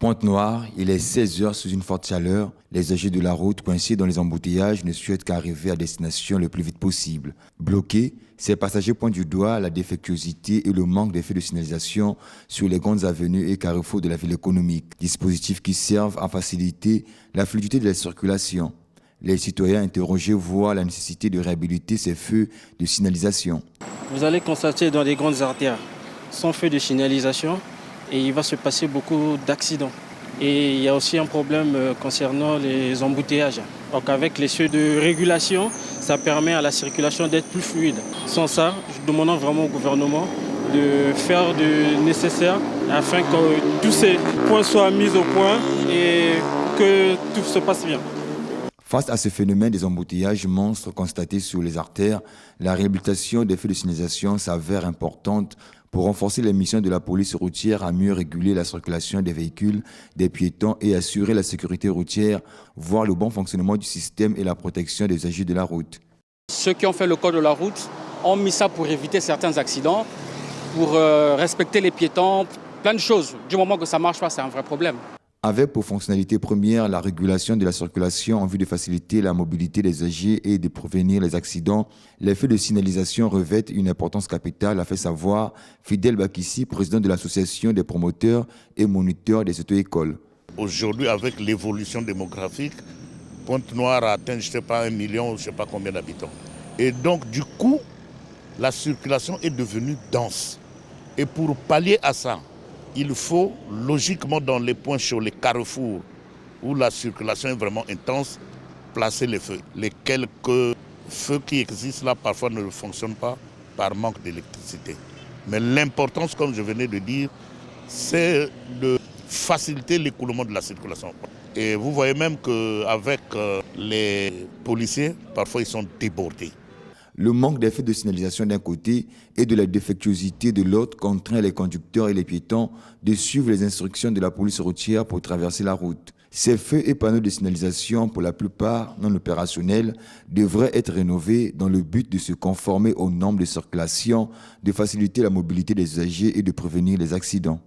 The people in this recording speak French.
Pointe-Noire, il est 16 heures sous une forte chaleur. Les usagers de la route coincés dans les embouteillages ne souhaitent qu'arriver à destination le plus vite possible. Bloqués, ces passagers pointent du doigt la défectuosité et le manque d'effets de signalisation sur les grandes avenues et carrefours de la ville économique, dispositifs qui servent à faciliter la fluidité de la circulation. Les citoyens interrogés voient la nécessité de réhabiliter ces feux de signalisation. Vous allez constater dans les grandes artères, sans feu de signalisation, et il va se passer beaucoup d'accidents. Et il y a aussi un problème concernant les embouteillages. Donc avec les feux de régulation, ça permet à la circulation d'être plus fluide. Sans ça, je demande vraiment au gouvernement de faire du nécessaire afin que tous ces points soient mis au point et que tout se passe bien. Face à ce phénomène des embouteillages monstres constatés sur les artères, la réhabilitation des feux de signalisation s'avère importante pour renforcer les missions de la police routière à mieux réguler la circulation des véhicules, des piétons et assurer la sécurité routière, voire le bon fonctionnement du système et la protection des usagers de la route. Ceux qui ont fait le code de la route ont mis ça pour éviter certains accidents, pour respecter les piétons, plein de choses. Du moment que ça ne marche pas, c'est un vrai problème. Avec pour fonctionnalité première la régulation de la circulation en vue de faciliter la mobilité des usagers et de prévenir les accidents, les feux de signalisation revêtent une importance capitale, a fait savoir Fidel Bakissi, président de l'association des promoteurs et moniteurs des auto-écoles. Aujourd'hui, avec l'évolution démographique, Pointe-Noire a atteint, je ne sais pas, 1 million, je ne sais pas combien d'habitants. Et donc, du coup, la circulation est devenue dense. Et pour pallier à ça, il faut logiquement dans les points chauds, les carrefours, où la circulation est vraiment intense, placer les feux. Les quelques feux qui existent là, parfois ne fonctionnent pas par manque d'électricité. Mais l'importance, comme je venais de dire, c'est de faciliter l'écoulement de la circulation. Et vous voyez même qu'avec les policiers, parfois ils sont débordés. Le manque d'effets de signalisation d'un côté et de la défectuosité de l'autre contraint les conducteurs et les piétons de suivre les instructions de la police routière pour traverser la route. Ces feux et panneaux de signalisation, pour la plupart non opérationnels, devraient être rénovés dans le but de se conformer aux normes de circulation, de faciliter la mobilité des usagers et de prévenir les accidents.